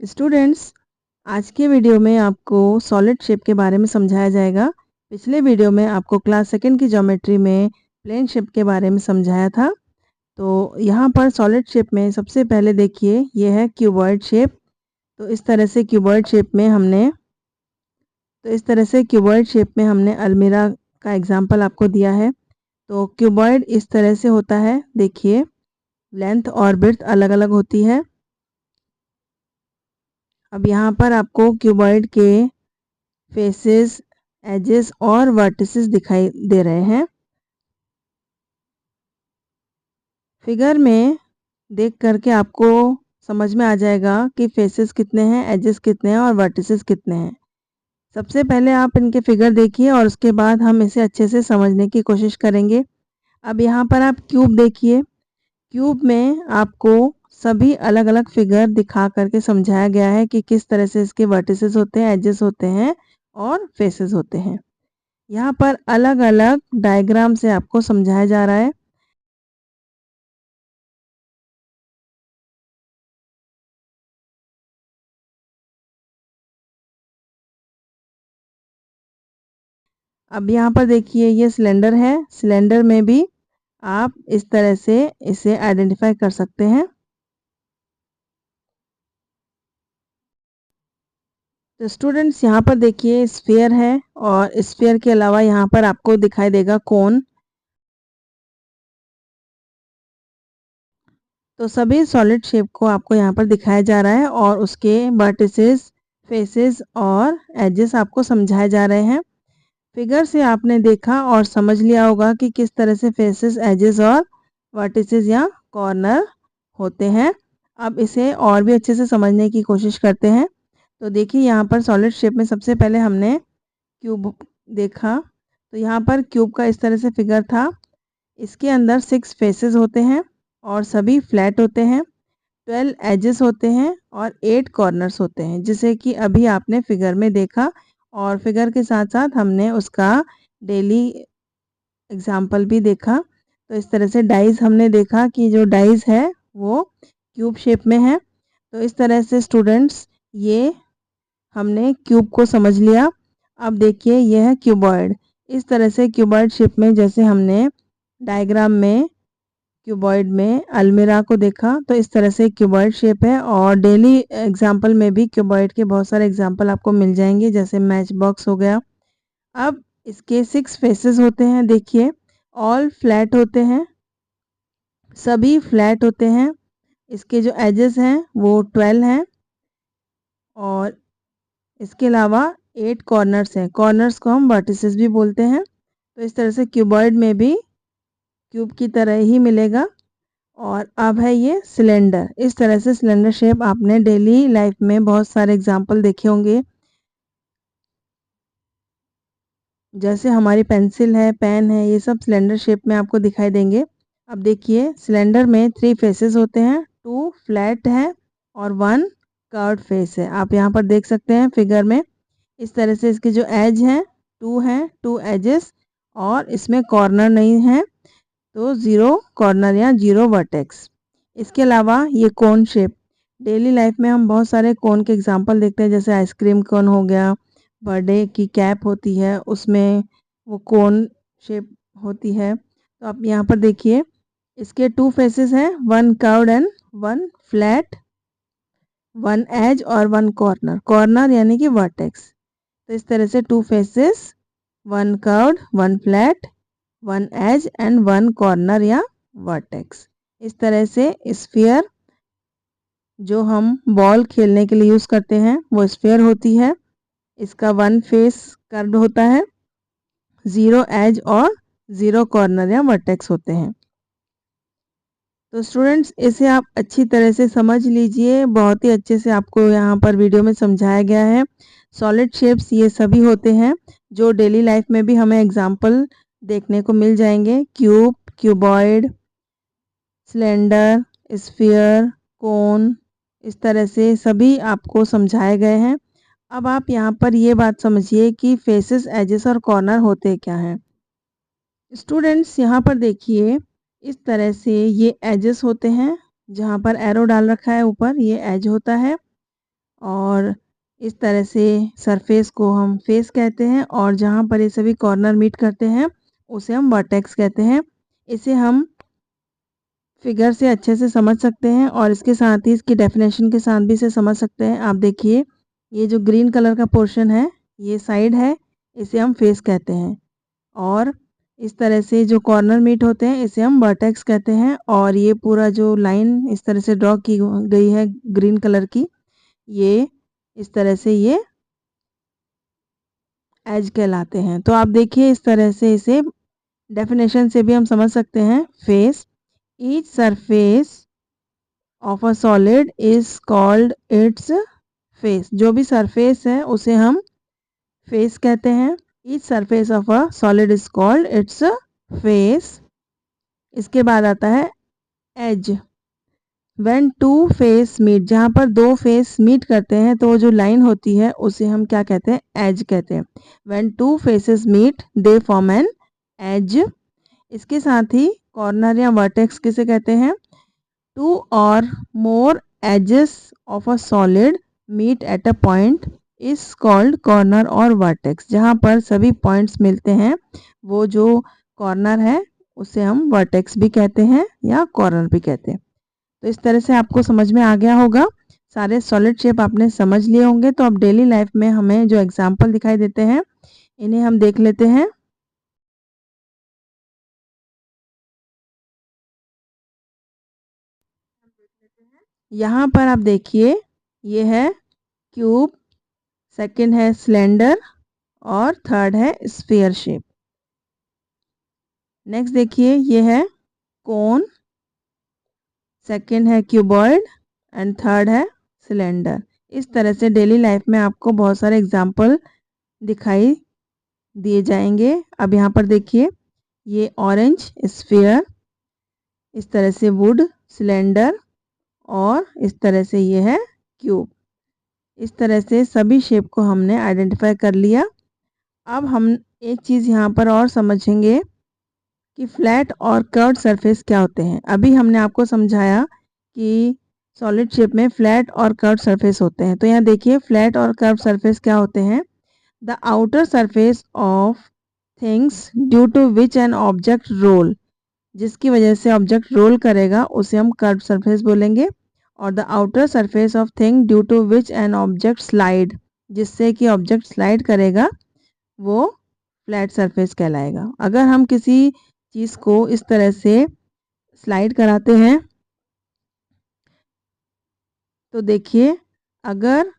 Students, आज के video में आपको सॉलिड शेप के बारे में समझाया जाएगा। पिछले वीडियो में आपको क्लास सेकंड की ज्योमेट्री में प्लेन शेप के बारे में समझाया था। तो यहाँ पर सॉलिड शेप में सबसे पहले देखिए, ये है क्यूबॉइड शेप। तो इस तरह से क्यूबॉइड शेप में हमने अलमीरा का एग्जाम्पल आपको दिया है। तो क्यूबॉइड इस तरह से होता है, देखिए लेंथ और विड्थ अलग अलग होती है। अब यहाँ पर आपको क्यूबॉइड के फेसेस, एजेस और वर्टिसेस दिखाई दे रहे हैं। फिगर में देख करके आपको समझ में आ जाएगा कि फेसेस कितने हैं, एजेस कितने हैं और वर्टिसेस कितने हैं। सबसे पहले आप इनके फिगर देखिए और उसके बाद हम इसे अच्छे से समझने की कोशिश करेंगे। अब यहाँ पर आप क्यूब देखिए। क्यूब में आपको सभी अलग अलग फिगर दिखा करके समझाया गया है कि किस तरह से इसके वर्टिसेस होते हैं, एजेस होते हैं और फेसेस होते हैं। यहाँ पर अलग अलग डायग्राम से आपको समझाया जा रहा है। अब यहाँ पर देखिए, ये सिलेंडर है। सिलेंडर में भी आप इस तरह से इसे आइडेंटिफाई कर सकते हैं। तो स्टूडेंट्स, यहाँ पर देखिए स्फीयर है और स्फीयर के अलावा यहाँ पर आपको दिखाई देगा कोन। तो सभी सॉलिड शेप को आपको यहाँ पर दिखाया जा रहा है और उसके वर्टिसेस, फेसेस और एजेस आपको समझाए जा रहे हैं। फिगर से आपने देखा और समझ लिया होगा कि किस तरह से फेसेस, एजेस और वर्टिसेस या कॉर्नर होते हैं। अब इसे और भी अच्छे से समझने की कोशिश करते हैं। तो देखिए, यहाँ पर सॉलिड शेप में सबसे पहले हमने क्यूब देखा। तो यहाँ पर क्यूब का इस तरह से फिगर था। इसके अंदर 6 फेसेस होते हैं और सभी फ्लैट होते हैं। 12 एजेस होते हैं और 8 कॉर्नर्स होते हैं, जिसे कि अभी आपने फिगर में देखा। और फिगर के साथ साथ हमने उसका डेली एग्जाम्पल भी देखा। तो इस तरह से डाइज हमने देखा कि जो डाइज है वो क्यूब शेप में है। तो इस तरह से स्टूडेंट्स, ये हमने क्यूब को समझ लिया। अब देखिए, यह है क्यूबॉइड। इस तरह से क्यूबॉइड शेप में, जैसे हमने डायग्राम में क्यूबॉइड में अलमीरा को देखा, तो इस तरह से क्यूबॉइड शेप है। और डेली एग्जाम्पल में भी क्यूबॉइड के बहुत सारे एग्जाम्पल आपको मिल जाएंगे, जैसे मैच बॉक्स हो गया। अब इसके 6 फेसेस होते हैं। देखिए, ऑल फ्लैट होते हैं, सभी फ्लैट होते हैं। इसके जो एजेस हैं वो 12 हैं और इसके अलावा 8 कॉर्नर्स हैं। कॉर्नर्स को हम वर्टिसेस भी बोलते हैं। तो इस तरह से क्यूबॉइड में भी क्यूब की तरह ही मिलेगा। और अब है ये सिलेंडर। इस तरह से सिलेंडर शेप आपने डेली लाइफ में बहुत सारे एग्जाम्पल देखे होंगे, जैसे हमारी पेंसिल है, पेन है, ये सब सिलेंडर शेप में आपको दिखाई देंगे। अब देखिए, सिलेंडर में 3 फेसेस होते हैं, 2 फ्लैट है और 1 कर्व्ड फेस है। आप यहाँ पर देख सकते हैं फिगर में। इस तरह से इसके जो एज हैं 2 हैं, 2 एजेस, और इसमें कॉर्नर नहीं है, तो 0 कॉर्नर या 0 वर्टेक्स। इसके अलावा ये कोन शेप, डेली लाइफ में हम बहुत सारे कोन के एग्जांपल देखते हैं, जैसे आइसक्रीम कोन हो गया, बर्थडे की कैप होती है, उसमें वो कोन शेप होती है। तो आप यहाँ पर देखिए, इसके 2 फेसेस हैं, 1 कर्व्ड एंड 1 फ्लैट, 1 एज और 1 कॉर्नर। कॉर्नर यानी कि वर्टेक्स। तो इस तरह से 2 faces, 1 curved, 1 flat, 1 edge and 1 corner या वर्टेक्स। इस तरह से स्फीयर, जो हम बॉल खेलने के लिए यूज करते हैं, वो स्फीयर होती है। इसका 1 फेस कर्व्ड होता है, 0 एज और 0 कॉर्नर या वर्टेक्स होते हैं। तो स्टूडेंट्स, इसे आप अच्छी तरह से समझ लीजिए। बहुत ही अच्छे से आपको यहाँ पर वीडियो में समझाया गया है। सॉलिड शेप्स ये सभी होते हैं जो डेली लाइफ में भी हमें एग्जाम्पल देखने को मिल जाएंगे। क्यूब, क्यूबॉइड, सिलेंडर, स्फीयर, कोन, इस तरह से सभी आपको समझाए गए हैं। अब आप यहाँ पर ये बात समझिए कि फेसेस, एजेस और कॉर्नर होते क्या हैं। स्टूडेंट्स, यहाँ पर देखिए, इस तरह से ये एजेस होते हैं, जहाँ पर एरो डाल रखा है ऊपर, ये एज होता है। और इस तरह से सरफेस को हम फेस कहते हैं और जहाँ पर ये सभी कॉर्नर मीट करते हैं उसे हम वर्टेक्स कहते हैं। इसे हम फिगर से अच्छे से समझ सकते हैं और इसके साथ ही इसकी डेफिनेशन के साथ भी इसे समझ सकते हैं। आप देखिए, ये जो ग्रीन कलर का पोर्शन है ये साइड है, इसे हम फेस कहते हैं। और इस तरह से जो कॉर्नर मीट होते हैं इसे हम वर्टेक्स कहते हैं। और ये पूरा जो लाइन इस तरह से ड्रॉ की गई है ग्रीन कलर की, ये इस तरह से ये एज कहलाते हैं। तो आप देखिए, इस तरह से इसे डेफिनेशन से भी हम समझ सकते हैं। Face, each surface of a solid is called its face. जो भी सरफेस है उसे हम फेस कहते हैं। Each surface of a solid is called its face. इसके बाद आता है edge. When two face meet, जहाँ पर दो फेस मीट करते हैं तो जो लाइन होती है उसे हम क्या कहते हैं? एज कहते हैं। When two faces meet they form an edge. इसके साथ ही कॉर्नर या वर्टेक्स किसे कहते हैं? टू और more edges of a solid meet at a point is called corner और वर्टेक्स। जहाँ पर सभी पॉइंट्स मिलते हैं वो जो कॉर्नर है उसे हम वर्टेक्स भी कहते हैं या कॉर्नर भी कहते हैं। तो इस तरह से आपको समझ में आ गया होगा। सारे सॉलिड शेप आपने समझ लिए होंगे। तो अब डेली लाइफ में हमें जो एग्जाम्पल दिखाई देते हैं इन्हें हम देख लेते हैं। यहाँ पर आप देखिए, ये है क्यूब, सेकंड है सिलेंडर और थर्ड है स्फीयर शेप। नेक्स्ट देखिए, ये है कोन, सेकंड है क्यूबॉइड एंड थर्ड है सिलेंडर। इस तरह से डेली लाइफ में आपको बहुत सारे एग्जाम्पल दिखाई दिए जाएंगे। अब यहाँ पर देखिए, ये ऑरेंज स्फीयर, इस तरह से वुड सिलेंडर और इस तरह से ये है क्यूब। इस तरह से सभी शेप को हमने आइडेंटिफाई कर लिया। अब हम एक चीज़ यहाँ पर और समझेंगे कि फ्लैट और कर्व्ड सरफेस क्या होते हैं। अभी हमने आपको समझाया कि सॉलिड शेप में फ्लैट और कर्व्ड सरफेस होते हैं। तो यहाँ देखिए, फ्लैट और कर्व्ड सरफेस क्या होते हैं? The outer surface of things due to which an object roll, जिसकी वजह से ऑब्जेक्ट रोल करेगा उसे हम कर्व्ड सरफेस बोलेंगे। और the outer surface of thing due to which an object slide, जिससे कि ऑब्जेक्ट स्लाइड करेगा वो फ्लैट सरफेस कहलाएगा। अगर हम किसी चीज़ को इस तरह से स्लाइड कराते हैं तो देखिए, अगर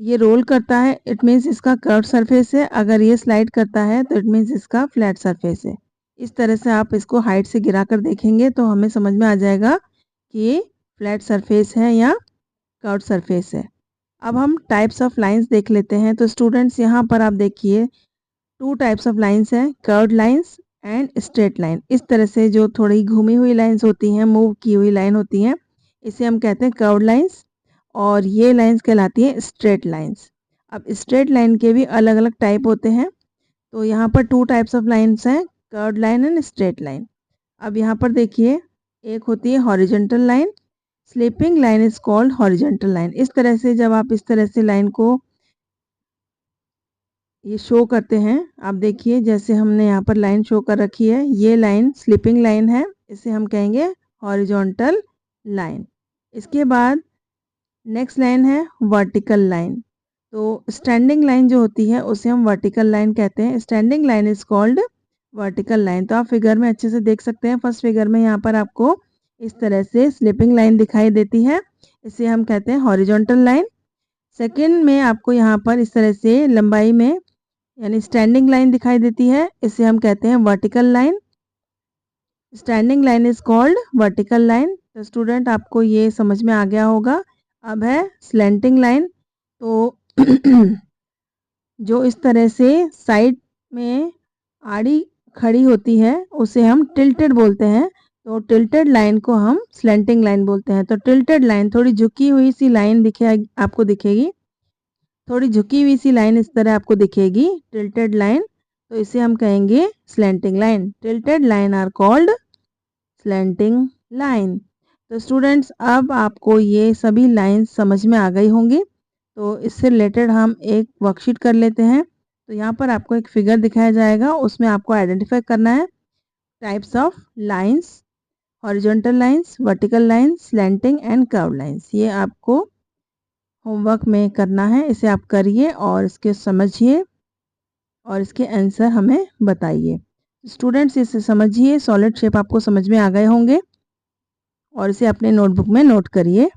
ये रोल करता है इट मीन्स इसका कर्व सरफेस है, अगर ये स्लाइड करता है तो इट मीन्स इसका फ्लैट सरफेस है। इस तरह से आप इसको हाइट से गिरा कर देखेंगे तो हमें समझ में आ जाएगा कि ये फ्लैट सरफेस है या कर्व सरफेस है। अब हम टाइप्स ऑफ लाइंस देख लेते हैं। तो स्टूडेंट्स, यहाँ पर आप देखिए, टू टाइप्स ऑफ लाइंस हैं, curved lines and straight line. इस तरह से जो थोड़ी घूमी हुई लाइंस होती हैं, मूव की हुई लाइन होती हैं, इसे हम कहते हैं कर्व्ड लाइंस। और ये लाइंस कहलाती है स्ट्रेट लाइंस। अब स्ट्रेट लाइन के भी अलग अलग टाइप होते हैं। तो यहाँ पर टू टाइप्स ऑफ लाइंस हैं, curved line and straight line. अब यहाँ पर देखिए, एक होती है horizontal line, sleeping line is called horizontal line. इस तरह से जब आप इस तरह से लाइन को ये शो करते हैं, आप देखिए जैसे हमने यहाँ पर लाइन शो कर रखी है, ये लाइन स्लीपिंग लाइन है, इसे हम कहेंगे हॉरिजॉन्टल लाइन। इसके बाद नेक्स्ट लाइन है वर्टिकल लाइन। तो स्टैंडिंग लाइन जो होती है उसे हम वर्टिकल लाइन कहते हैं। Standing line is called vertical line. तो आप फिगर में अच्छे से देख सकते हैं। फर्स्ट फिगर में यहाँ पर आपको इस तरह से स्लीपिंग लाइन दिखाई देती है, इसे हम कहते हैं हॉरिजॉन्टल लाइन। सेकेंड में आपको यहाँ पर इस तरह से लंबाई में यानी स्टैंडिंग लाइन दिखाई देती है, इसे हम कहते हैं vertical line. Standing line is called vertical line. तो स्टूडेंट, आपको ये समझ में आ गया होगा। अब है स्लैंटिंग लाइन। तो जो इस तरह से साइड में आड़ी खड़ी होती है उसे हम टिल्टेड बोलते हैं। तो टिल्टेड लाइन को हम स्लैंटिंग लाइन बोलते हैं। तो टिल्टेड लाइन थोड़ी झुकी हुई सी लाइन आपको दिखेगी, थोड़ी झुकी हुई सी लाइन इस तरह आपको दिखेगी, टिल्टेड लाइन। तो इसे हम कहेंगे slanting line. Tilted line are called slanting line. तो स्टूडेंट्स अब आपको ये सभी लाइंस समझ में आ गई होंगी। तो इससे रिलेटेड हम एक वर्कशीट कर लेते हैं। तो यहाँ पर आपको एक फिगर दिखाया जाएगा, उसमें आपको आइडेंटिफाई करना है types of lines, horizontal lines, vertical lines, slanting and curve lines. ये आपको होमवर्क में करना है, इसे आप करिए और इसके समझिए और इसके आंसर हमें बताइए। स्टूडेंट्स इसे समझिए, सॉलिड शेप आपको समझ में आ गए होंगे और इसे अपने नोटबुक में नोट करिए।